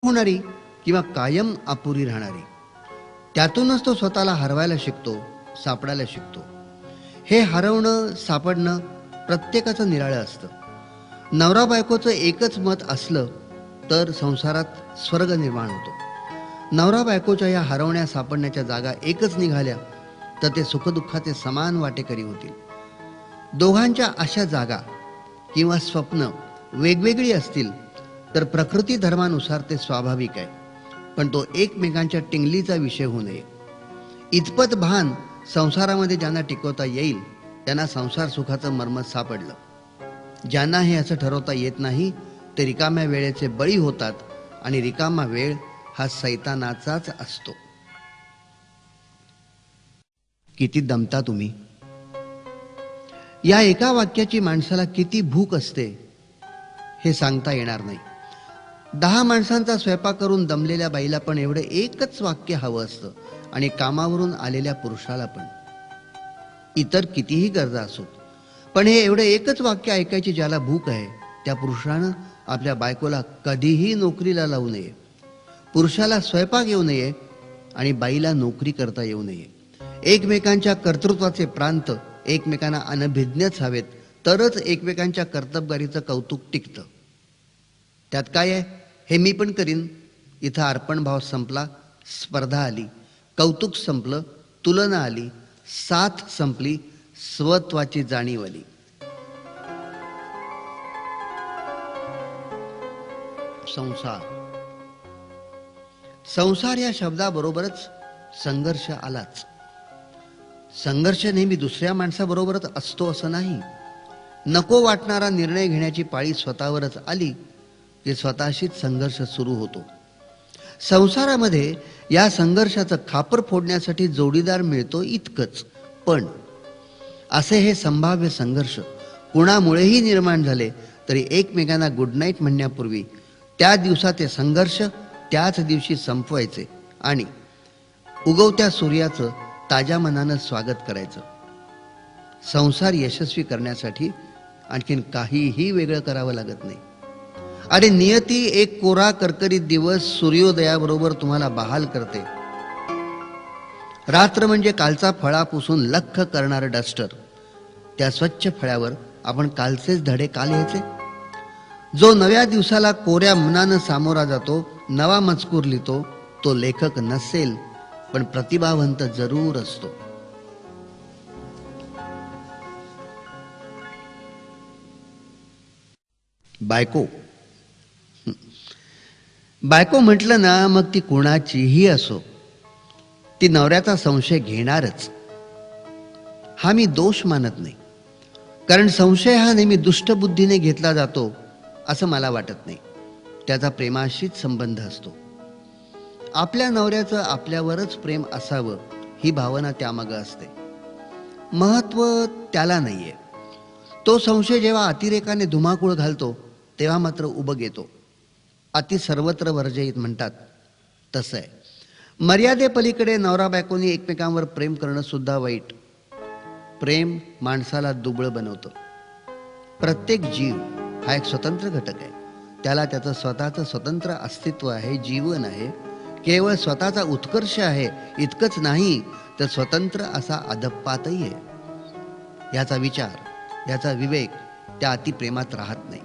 होणारी किंवा कायम अपुरी राहणारी. त्यातूनच तो स्वतःला हरवायला शिकतो, सापडायला शिकतो. हे हरवणं सापडणं प्रत्येकाचं निराळं असतं. नवरा बायकोचं एकच मत असलं तर संसारात स्वर्ग निर्माण होतो. नवरा बायकोच्या या हरवण्या सापडण्याच्या जागा एकच निघाल्या तर ते सुखदुःखाचे समान वाटेकरी होतील. दोघांच्या अशा जागा किंवा स्वप्न वेगवेगळी असतील तर प्रकृती धर्मानुसार ते स्वाभाविक आहे, पण तो एकमेकांच्या टिंगलीचा विषय होऊ नये. इतपत भान संसारामध्ये ज्यांना टिकवता येईल त्यांना संसार सुखाचं मर्म सापडलं. ज्यांना हे असं ठरवता येत नाही ते रिकाम्या वेळेचे बळी होतात आणि रिकामा वेळ हा सैतानाचाच असतो. किती दमता तुम्ही. या एका वाक्याची माणसाला किती भूक असते हे सांगता येणार नाही. 10 माणसांचा स्वयंपाक करून दमलेल्या बाईला पण एवढं एकच वाक्य हवं असतं आणि कामावरून आलेल्या पुरुषाला पण. इतर कितीही गरजा असोत, पण हे एवढं एकच वाक्य ऐकायची ज्याला भूक आहे त्या पुरुषानं आपल्या बायकोला कधीही नोकरीला लावू नये. पुरुषाला स्वयंपाक येऊ नये आणि बाईला नोकरी करता येऊ नये. एकमेकांच्या कर्तृत्वाचे प्रांत एकमेकांना अनभिज्ञच हवेत, तरच एकमेकांच्या कर्तबगारीचं कौतुक टिकतं. त्यात काय आहे, हे मी पण करीन. इथं अर्पणभाव संपला, स्पर्धा आली, कौतुक संपलं, तुलना आली, साथ संपली, स्वत्वाची जाणीव आली. संसार या शब्दाबरोबरच संघर्ष आलाच. संघर्ष नेहमी दुसऱ्या माणसाबरोबरच असतो असं नाही. नको वाटणारा निर्णय घेण्याची पाळी स्वतःवरच आली की स्वतःशीच संघर्ष सुरू होतो. संसारामध्ये या संघर्षाचं खापर फोडण्यासाठी जोडीदार मिळतो इतकंच, पण असे हे संभाव्य संघर्ष कुणामुळेही निर्माण झाले तरी एकमेकांना गुड नाईट म्हणण्यापूर्वी त्या दिवसाचे संघर्ष त्याच दिवशी संपवायचे आणि उगवत्या सूर्याचं ताज्या मनानं स्वागत करायचं. संसार यशस्वी करण्यासाठी आणखीन काहीही वेगळं करावं लागत नाही. अरे नियती एक कोरा करकरीत दिवस सूर्योदयाबरोबर तुम्हाला बहाल करते. रात्र म्हणजे कालचा फळा पुसून लख्ख करणारं डस्टर. त्या स्वच्छ फळ्यावर आपण कालचेच धडे का लिहायचे? जो नव्या दिवसाला कोऱ्या मनानं सामोरा जातो, नवा मजकूर लिहितो, तो लेखक नसेल पण प्रतिभावंत जरूर असतो. बायको म्हटलं ना, मग ती कुणाचीही असो, ती नवऱ्याचा संशय घेणारच. हा मी दोष मानत नाही, कारण संशय हा नेहमी दुष्टबुद्धीने घेतला जातो असं मला वाटत नाही. त्याचा प्रेमाशीच संबंध असतो. आपल्या नवऱ्याचं आपल्यावरच प्रेम असावं ही भावना त्यामागं असते. महत्व त्याला नाहीये. तो संशय जेव्हा अतिरेकाने धुमाकूळ घालतो तेव्हा मात्र उबग येतो. अति सर्वत्र वर्जयित म्हणतात तसं आहे. मर्यादेपलीकडे नवरा बायकोनी एकमेकांवर प्रेम करणं सुद्धा वाईट. प्रेम माणसाला दुबळं बनवतं. प्रत्येक जीव हा एक स्वतंत्र घटक आहे. त्याला त्याचं स्वतःचं स्वतंत्र अस्तित्व आहे, जीवन आहे. केवळ स्वतःचा उत्कर्ष आहे इतकंच नाही तर स्वतंत्र असा अधपातही आहे. याचा विचार, याचा विवेक त्या अतिप्रेमात राहत नाही.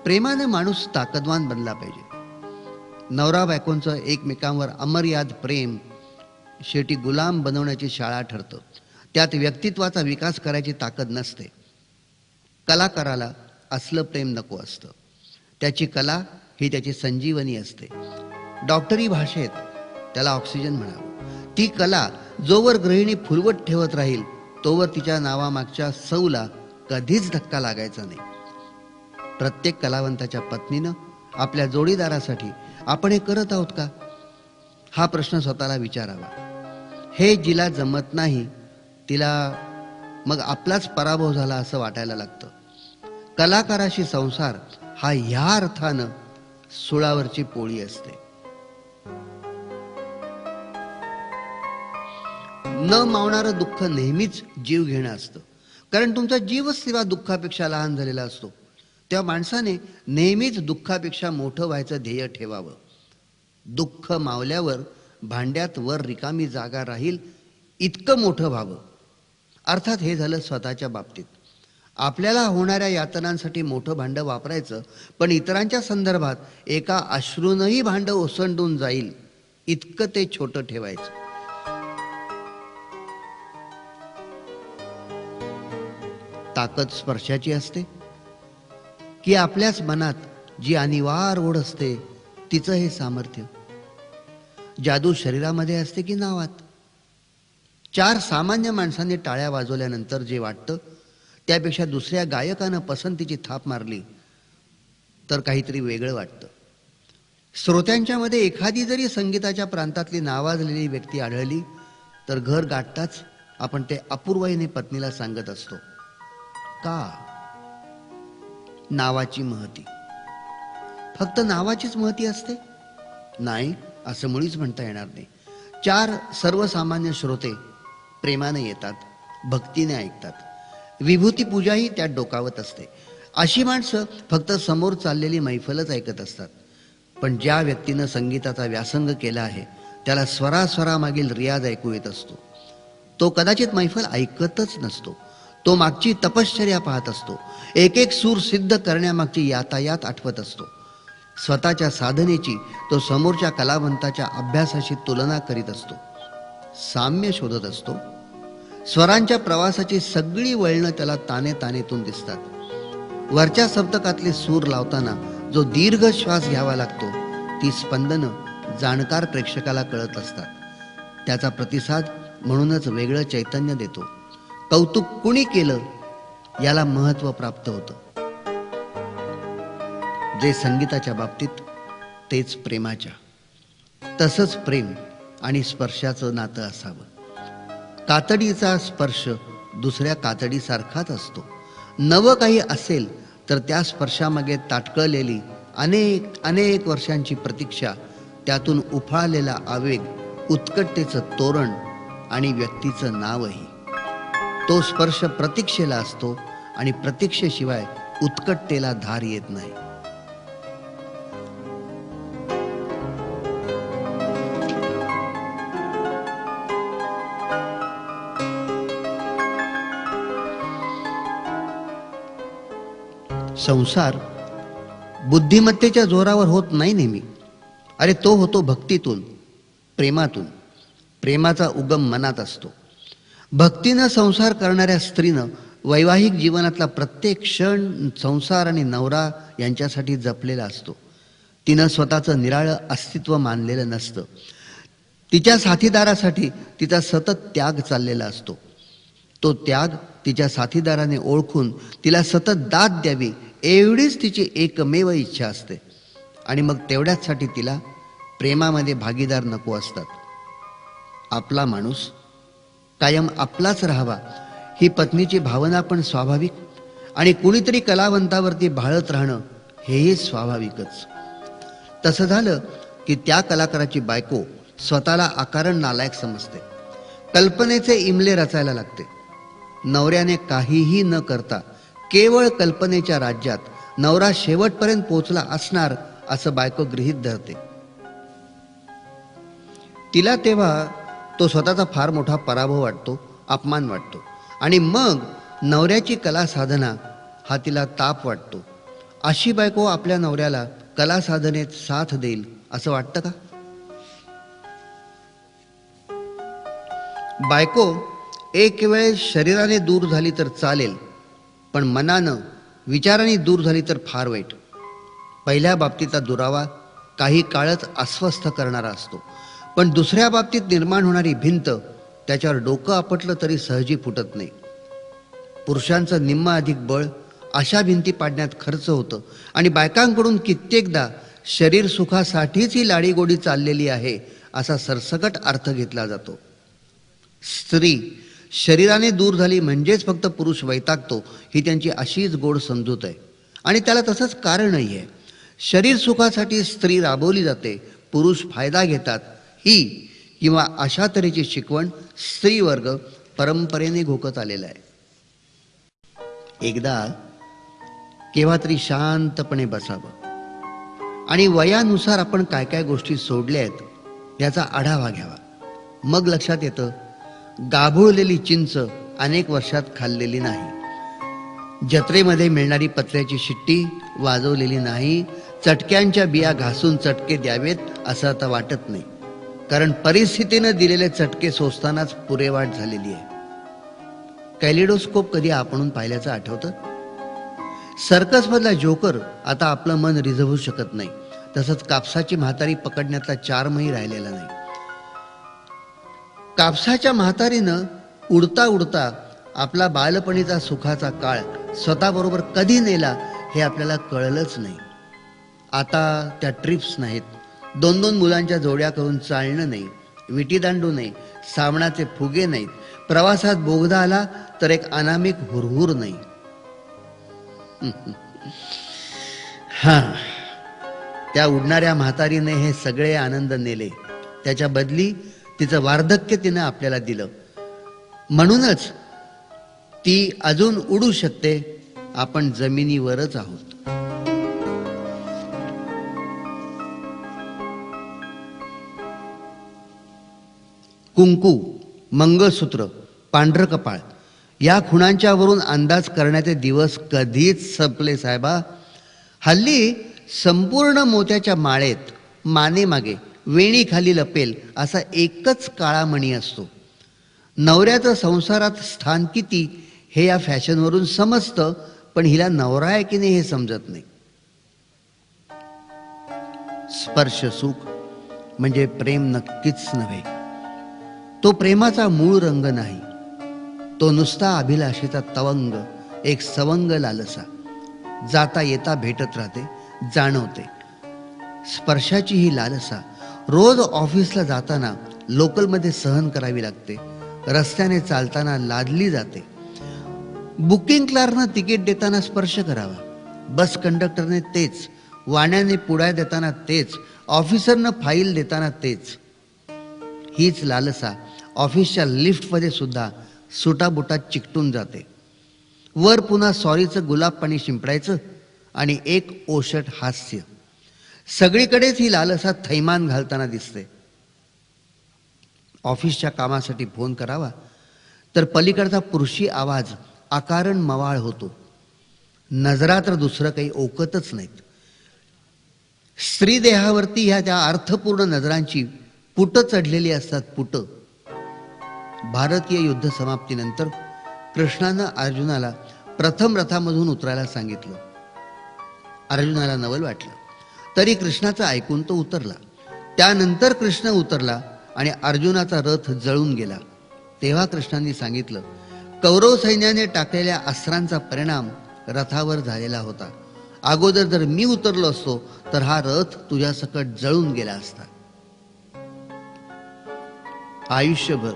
प्रेमाने माणूस ताकदवान बनला पाहिजे. नवरा बायकोंचं एकमेकांवर अमर्याद प्रेम शेवटी गुलाम बनवण्याची शाळा ठरतं. त्यात व्यक्तित्वाचा विकास करायची ताकद नसते. कलाकाराला असलं प्रेम नको असतं. त्याची कला ही त्याची संजीवनी असते. डॉक्टरी भाषेत त्याला ऑक्सिजन म्हणावं. ती कला जोवर गृहिणी फुलवत ठेवत राहील तोवर तिच्या नावामागच्या सौला कधीच धक्का लागायचा नाही. प्रत्येक कलावंताच्या पत्नीनं आपल्या जोडीदारासाठी आपण हे करत आहोत का, हा प्रश्न स्वतःला विचारावा. हे जिला जमत नाही तिला मग आपलाच पराभव झाला असं वाटायला लागतं. कलाकाराशी संसार हा ह्या अर्थानं सुळावरची पोळी असते. न मावणारं दुःख नेहमीच जीव घेणं असतं, कारण तुमचा जीवच तेव्हा दुःखापेक्षा लहान झालेला असतो. तेव्हा माणसाने नेहमीच दुःखापेक्षा मोठं व्हायचं ध्येय ठेवावं. दुःख मावल्यावर भांड्यात वर रिकामी जागा राहील इतकं मोठं व्हावं. अर्थात हे झालं स्वतःच्या बाबतीत. आपल्याला होणाऱ्या यातनांसाठी मोठं भांडं वापरायचं, पण इतरांच्या संदर्भात एका अश्रूनही भांडं ओसंडून जाईल इतकं ते छोटं ठेवायचं. ताकद स्पर्शाची असते की आपल्याच मनात जी अनिवार्य ओढ असते तिचं हे सामर्थ्य? जादू शरीरामध्ये असते की नावात? 4 सामान्य माणसांनी टाळ्या वाजवल्यानंतर जे वाटतं त्यापेक्षा दुसऱ्या गायकानं पसंतीची थाप मारली तर काहीतरी वेगळं वाटतं. श्रोत्यांच्या मध्ये एखादी जरी संगीताच्या प्रांतातली नावाजलेली व्यक्ती आढळली तर घर गाठताच आपण ते अपूर्वतेने पत्नीला सांगत असतो. का? नावाची महती. फक्त नावाचीच महती असते? नाही, असं मुळीच म्हणता येणार नाही. 4 सर्वसामान्य श्रोते प्रेमाने येतात, भक्तीने ऐकतात. विभूती पूजाही त्यात डोकावत असते. अशी माणसं फक्त समोर चाललेली मैफलच ऐकत असतात. पण ज्या व्यक्तीनं संगीताचा व्यासंग केला आहे त्याला स्वरामागील रियाज ऐकू येत असतो. तो कदाचित मैफल ऐकतच नसतो. तो मागची तपश्चर्या पाहत असतो. एक एक सूर सिद्ध करण्यामागची यातायात आठवत असतो. स्वतःच्या साधनेची तो समोरच्या कलावंताच्या अभ्यासाशी तुलना करीत असतो. साम्य शोधत असतो. स्वरांच्या प्रवासाची सगळी वळणं त्याला ताने तानेतून दिसतात. वरच्या सप्तकातले सूर लावताना जो दीर्घ श्वास घ्यावा लागतो ती स्पंदनं जाणकार प्रेक्षकाला कळत असतात. त्याचा प्रतिसाद म्हणूनच वेगळं चैतन्य देतो. कौतुक कुणी केलं याला महत्व प्राप्त होतं. जे संगीताच्या बाबतीत तेच प्रेमाच्या. तसंच प्रेम आणि स्पर्शाचं नातं असावं. कातडीचा स्पर्श दुसऱ्या कातडीसारखाच असतो. नवं काही असेल तर त्या स्पर्शामागे ताटकळलेली अनेक अनेक वर्षांची प्रतीक्षा, त्यातून उफाळलेला आवेग, उत्कटतेचं तोरण आणि व्यक्तीचं नावही. तो स्पर्श प्रतीक्षेला असतो आणि प्रतीक्षेशिवाय उत्कटतेला धार येत नाही. संसार बुद्धिमत्तेच्या जोरावर होत नाही नेहमी. अरे तो होतो भक्तीतून, प्रेमातून. प्रेमाचा उगम मनात असतो. भक्तीनं संसार करणाऱ्या स्त्रीनं वैवाहिक जीवनातला प्रत्येक क्षण संसार आणि नवरा यांच्यासाठी जपलेला असतो. तिनं स्वतःचं निराळं अस्तित्व मानलेलं नसतं. तिच्या साथीदारासाठी तिचा सतत त्याग चाललेला असतो. तो त्याग तिच्या साथीदाराने ओळखून तिला सतत दाद द्यावी एवढीच तिची एकमेव इच्छा असते. आणि मग तेवढ्याचसाठी तिला प्रेमामध्ये भागीदार नको असतात. आपला माणूस कायम आपलाच राहावा ही पत्नीची भावना पण स्वाभाविक, आणि कुणीतरी कलावंतावरती भाळत राहणं हेही स्वाभाविकच. तसं झालं की त्या कलाकाराची बायको स्वतःला आकारण नालायक समजते. कल्पनेचे इमले रचायला लागते. नवऱ्याने काहीही न करता केवळ कल्पनेच्या राज्यात नवरा शेवटपर्यंत पोहोचला असणार असं बायको गृहीत धरते. तिला तेव्हा तो स्वतःचा फार मोठा पराभव वाटतो, अपमान वाटतो. आणि मग नवऱ्याची कला साधना हा तिला ताप वाटतो. अशी बायको आपल्या नवऱ्याला कला साधनेत साथ देईल असं वाटतं का? बायको एक वेळ शरीराने दूर झाली तर चालेल, पण मनानं विचाराने दूर झाली तर फार वाईट. पहिल्या बाबतीतला दुरावा काही काळच अस्वस्थ करणारा असतो, पण दुसऱ्या बाबतीत निर्माण होणारी भिंत त्याच्यावर डोकं आपटलं तरी सहजी फुटत नाही. पुरुषांचं निम्म अधिक बळ अशा भिंती पाडण्यात खर्च होतं, आणि बायकांकडून कित्येकदा शरीर सुखासाठीच ही लाडीगोडी चाललेली आहे असा सरसकट अर्थ घेतला जातो. स्त्री शरीराने दूर झाली म्हणजेच फक्त पुरुष वैतागतो ही त्यांची अशीच गोड समजूत आहे, आणि त्याला तसंच कारणही आहे. शरीर सुखासाठी स्त्री राबवली जाते, पुरुष फायदा घेतात ही किंवा अशा तऱ्हेची शिकवण स्त्रीवर्ग परंपरेने घोकत आलेला आहे. एकदा केव्हा तरी शांतपणे बसावं, आणि वयानुसार आपण काय काय गोष्टी सोडल्या आहेत याचा आढावा घ्यावा. मग लक्षात येतं, गाभुळलेली चिंच अनेक वर्षात खाल्लेली नाही, जत्रेमध्ये मिळणारी पत्र्याची शिट्टी वाजवलेली नाही, चटक्यांच्या बिया घासून चटके द्यावेत असं आता वाटत नाही, कारण परिस्थितीनं दिलेले चटके सोसतानाच पुरेवाट झालेली आहे. कॅलिडोस्कोप कधी आपणून पाहिल्याचं आठवतं? सर्कसमधला जोकर आता आपलं मन रिझवू शकत नाही, तसंच कापसाची म्हातारी पकडण्यातला चार्मही राहिलेला नाही. कापसाच्या म्हातारीनं उडता उडता आपला बालपणीचा सुखाचा काळ स्वतःबरोबर कधी नेला हे आपल्याला कळलंच नाही. आता त्या ट्रिप्स नाहीत, 2-2 मुलांच्या जोड्या करून चालणं नाही, विटीदांडू नाही, साबणाचे फुगे नाहीत, प्रवासात बोगदा आला तर एक अनामिक हुरहुर नाही. हा, त्या उडणाऱ्या म्हातारीने हे सगळे आनंद नेले, त्याच्या बदली तिचं वार्धक्य तिनं आपल्याला दिलं. म्हणूनच ती अजून उडू शकते, आपण जमिनीवरच आहोत. कुंकू, मंगळसूत्र, पांढरं कपाळ या खुणांच्या वरून अंदाज करण्याचे दिवस कधीच संपले साहेबा. हल्ली संपूर्ण मोत्याच्या माळेत मानेमागे वेणी खाली लपेल असा एकच काळा मणी असतो. नवऱ्याचं संसारात स्थान किती हे या फॅशनवरून समजतं, पण हिला नवरा आहे की नाही हे समजत नाही. स्पर्श सुख म्हणजे प्रेम नक्कीच नव्हे. तो प्रेमाचा मूळ रंग नाही, तो नुसता अभिलाषेचा तवंग, एक सवंग लालसा. जाता येता भेटत राहते, जाणवते. स्पर्शाची ही लालसा रोज ऑफिसला जाताना लोकलमध्ये सहन करावी लागते, रस्त्याने चालताना लादली जाते. बुकिंग क्लार्कनं तिकीट देताना स्पर्श करावा, बस कंडक्टरने तेच, वाण्याने पुड्या देताना तेच, ऑफिसरनं फाईल देताना तेच. हीच लालसा ऑफिसच्या लिफ्टमध्ये सुद्धा सुटाबुटात चिकटून जाते. वर पुन्हा सॉरीचं गुलाब पाणी शिंपडायचं आणि एक ओशट हास्य. सगळीकडेच ही लालसा थैमान घालताना दिसते. ऑफिसच्या कामासाठी फोन करावा तर पलीकडचा पुरुषी आवाज आकारण मवाळ होतो. नजरा तर दुसरं काही ओकतच नाहीत. स्त्री देहावरती ह्या त्या अर्थपूर्ण नजरांची पुट चढलेली असतात, पुट. भारतीय युद्ध समाप्तीनंतर कृष्णानं अर्जुनाला प्रथम रथामधून उतरायला सांगितलं. अर्जुनाला नवल वाटलं, तरी कृष्णाचं ऐकून तो उतरला. त्यानंतर कृष्ण उतरला आणि अर्जुनाचा रथ जळून गेला. तेव्हा कृष्णांनी सांगितलं, कौरव सैन्याने टाकलेल्या अस्त्रांचा परिणाम रथावर झालेला होता. अगोदर जर मी उतरलो असतो तर हा रथ तुझ्यासकट जळून गेला असता. आयुष्यभर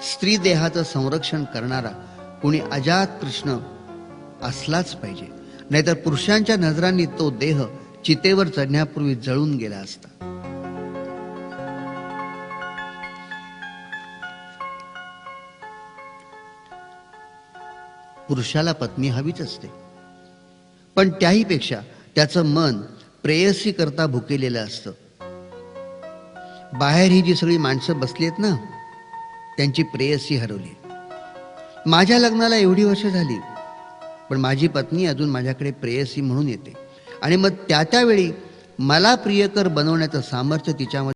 स्त्री देहाचं संरक्षण करणारा कुणी अजात कृष्ण असलाच पाहिजे, नाहीतर पुरुषांच्या नजरांनी तो देह चितेवर चढण्यापूर्वी जळून गेला असता. पुरुषाला पत्नी हवीच असते, पण त्याहीपेक्षा त्याचं मन प्रेयसी करता भुकेलेलं असतं. बाहेर ही जी सगळी माणसं बसली आहेत ना, त्यांची प्रेयसी हरवली. माझ्या लग्नाला एवढी वर्ष झाली, पण माझी पत्नी अजून माझ्याकडे प्रेयसी म्हणून येते, आणि मग त्यावेळी मला प्रियकर बनवण्याचं सामर्थ्य तिच्यामध्ये